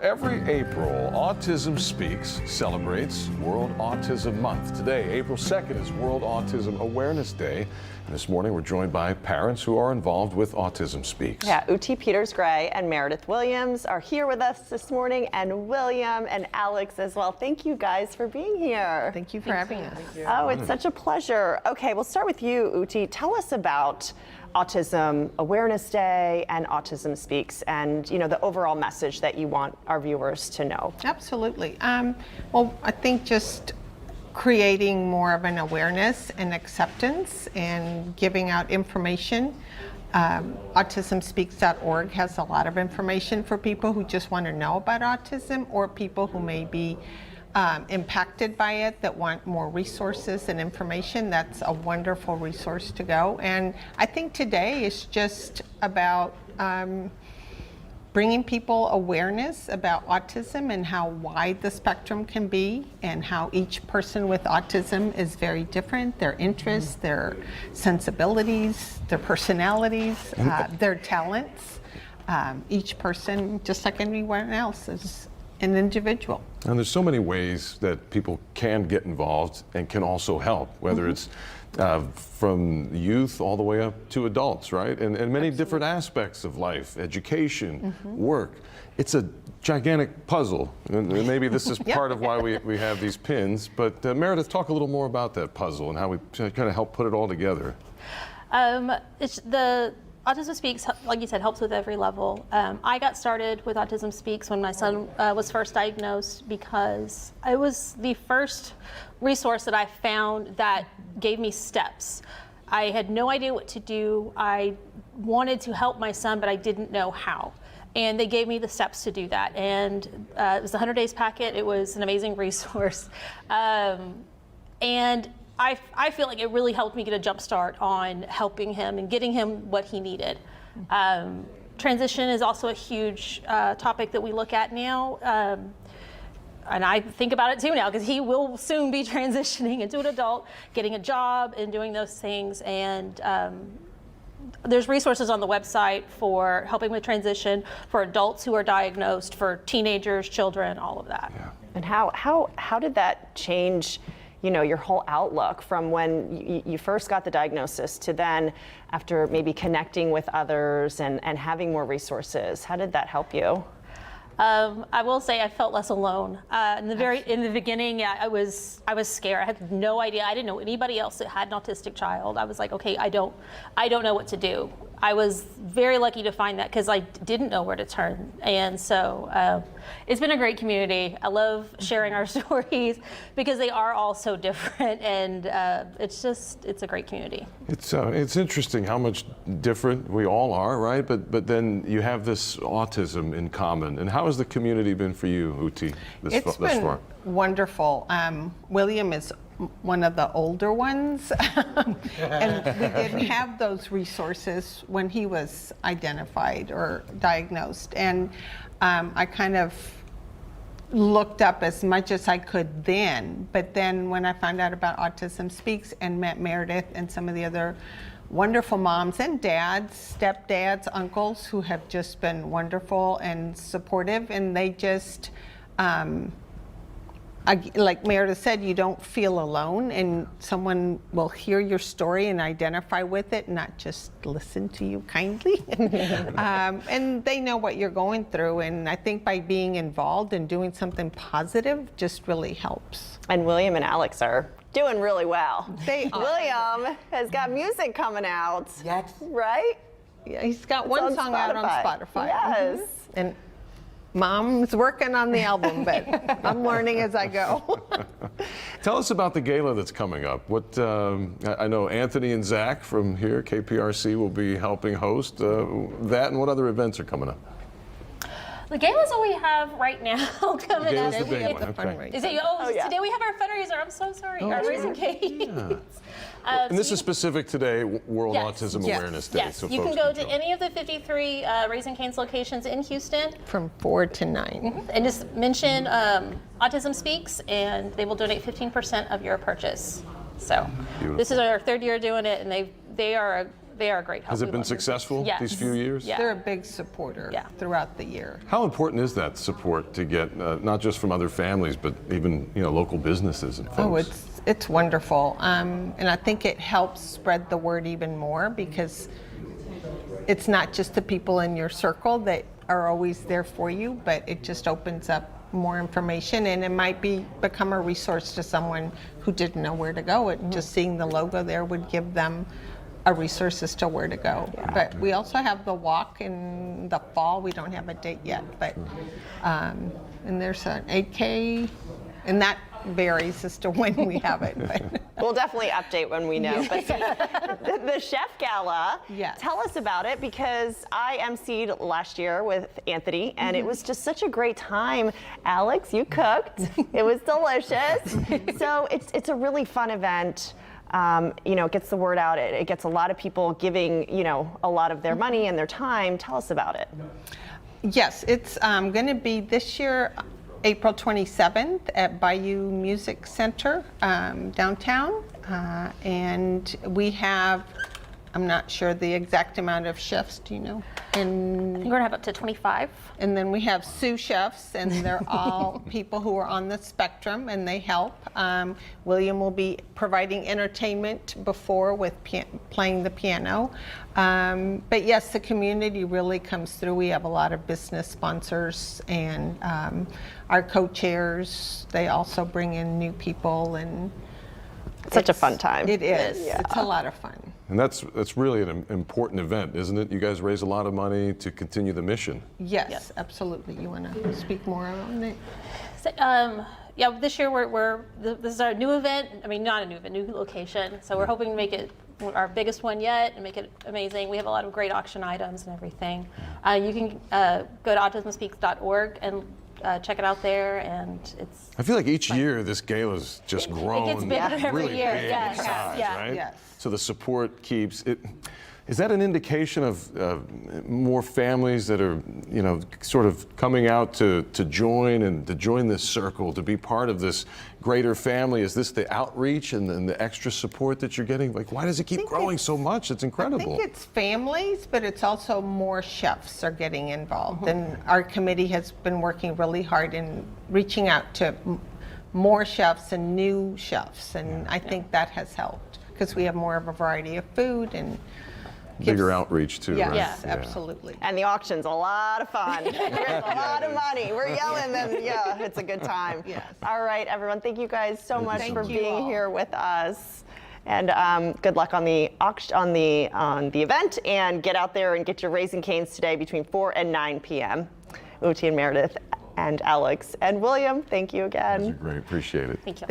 every April, Autism Speaks celebrates World Autism Month. Today, April 2nd, is World Autism Awareness Day. And this morning, we're joined by parents who are involved with Autism Speaks. Yeah, Uti Peters-Gray and Meredith Williams are here with us this morning, and William and Alex as well. Thank you guys for being here. Thank you for having us. Oh, it's such a pleasure. Okay, we'll start with you, Uti. Tell us about Autism Awareness Day and Autism Speaks, and the overall message that you want our viewers to know. Absolutely. Well, I think just creating more of an awareness and acceptance and giving out information. AutismSpeaks.org has a lot of information for people who just want to know about autism, or people who may be impacted by it that want more resources and information. That's a wonderful resource to go. And I think today is just about bringing people awareness about autism and how wide the spectrum can be, and how each person with autism is very different. Their interests, their sensibilities, their personalities, their talents. Each person, just like anyone else, is an individual. And there's so many ways that people can get involved and can also help, whether it's from youth all the way up to adults, right? And many different aspects of life, education, work. It's a gigantic puzzle. And maybe this is part of why we have these pins. But Meredith, talk a little more about that puzzle and how we kind of help put it all together. The Autism Speaks, like you said, helps with every level. I got started with Autism Speaks when my son was first diagnosed, because it was the first resource that I found that gave me steps. I had no idea what to do. I wanted to help my son, but I didn't know how. And they gave me the steps to do that. And it was the 100 Days Packet. It was an amazing resource. And I feel like it really helped me get a jump start on helping him and getting him what he needed. Transition is also a huge topic that we look at now. And I think about it too now, because he will soon be transitioning into an adult, getting a job and doing those things. And there's resources on the website for helping with transition, for adults who are diagnosed, for teenagers, children, all of that. Yeah. And how did that change your whole outlook from when you first got the diagnosis to then after maybe connecting with others and having more resources? How did that help you? I will say I felt less alone. In the beginning, I was scared. I had no idea. I didn't know anybody else that had an autistic child. I was like, okay, I don't know what to do. I was very lucky to find that, because I didn't know where to turn. And so it's been a great community. I love sharing our stories because they are all so different, and it's a great community. It's interesting how much different we all are, right? But then you have this autism in common. And how has the community been for you, Uti, thus far? It's been wonderful. William is one of the older ones, and we didn't have those resources when he was identified or diagnosed. And I kind of looked up as much as I could then, but then when I found out about Autism Speaks and met Meredith and some of the other wonderful moms and dads, stepdads, uncles, who have just been wonderful and supportive, and they just like Meredith said, you don't feel alone, and someone will hear your story and identify with it, not just listen to you kindly. And they know what you're going through, and I think by being involved and doing something positive just really helps. And William and Alex are doing really well. They are. William has got music coming out. Yes. Right? Yeah, he's got one song out on Spotify. Yes. And Mom's working on the album, but I'm learning as I go. Tell us about the gala that's coming up. I know Anthony and Zach from here, KPRC, will be helping host that, and what other events are coming up? The gala is all we have right now coming up. The big one. Okay. Is it? Yeah. Today we have our fundraiser. I'm so sorry. Our Raising Cane's. And this is specific today, World Autism Awareness Day. Yes, So you folks can go to any of the 53 Raising Cane's locations in Houston. From 4 to 9. And just mention Autism Speaks, and they will donate 15% of your purchase. So this is our third year doing it, and they are they are a great help. Has it We been love their successful Yes. these few years? Yeah. They're a big supporter Yeah. throughout the year. How important is that support to get, not just from other families, but even local businesses and folks? Oh, it's wonderful, and I think it helps spread the word even more because it's not just the people in your circle that are always there for you, but it just opens up more information, and it might become a resource to someone who didn't know where to go. Just seeing the logo there would give them a resource as to where to go. But we also have the walk in the fall. We don't have a date yet, but and there's an 8K, and that varies as to when we have it. But. We'll definitely update when we know. But the Chef Gala, Yes. tell us about it, because I emceed last year with Anthony, and it was just such a great time. Alex, you cooked. It was delicious. So it's a really fun event. It gets the word out. It gets a lot of people giving, a lot of their money and their time. Tell us about it. Yes, it's going to be this year, April 27th at Bayou Music Center downtown. And we have, I'm not sure the exact amount of chefs, do you know? I think we're gonna have up to 25. And then we have sous chefs, and they're all people who are on the spectrum, and they help. William will be providing entertainment before with playing the piano. But yes, the community really comes through. We have a lot of business sponsors, and our co-chairs, they also bring in new people, and Such a fun time. it is. Yeah. It's a lot of fun. And that's really an important event, isn't it? You guys raise a lot of money to continue the mission. Yes, absolutely. You want to speak more on it? So, yeah, this year this is our new event. I mean, not a new event, new location. So we're hoping to make it our biggest one yet and make it amazing. We have a lot of great auction items and everything. You can go to autismspeaks.org and check it out there, and it's. I feel like each year this gala's just grown. gets bigger every really year, big in yes, size, yeah. right? Yes. So the support keeps it. Is that an indication of more families that are, sort of coming out to join and to join this circle, to be part of this greater family? Is this the outreach and the extra support that you're getting? Like, why does it keep growing so much? It's incredible. I think it's families, but it's also more chefs are getting involved. And our committee has been working really hard in reaching out to more chefs and new chefs. And I think that has helped because we have more of a variety of food and Bigger outreach too, yes, right? Yes, absolutely. And the auction's a lot of fun. There's a lot of money. We're yelling, and yeah, it's a good time. Yes. All right, everyone. Thank you guys so much Thank for you being all. here with us. And good luck on the auction, on the event. And get out there and get your Raising Cane's today between 4 and 9 p.m. Uti and Meredith and Alex and William, thank you again. Great, appreciate it. Thank you.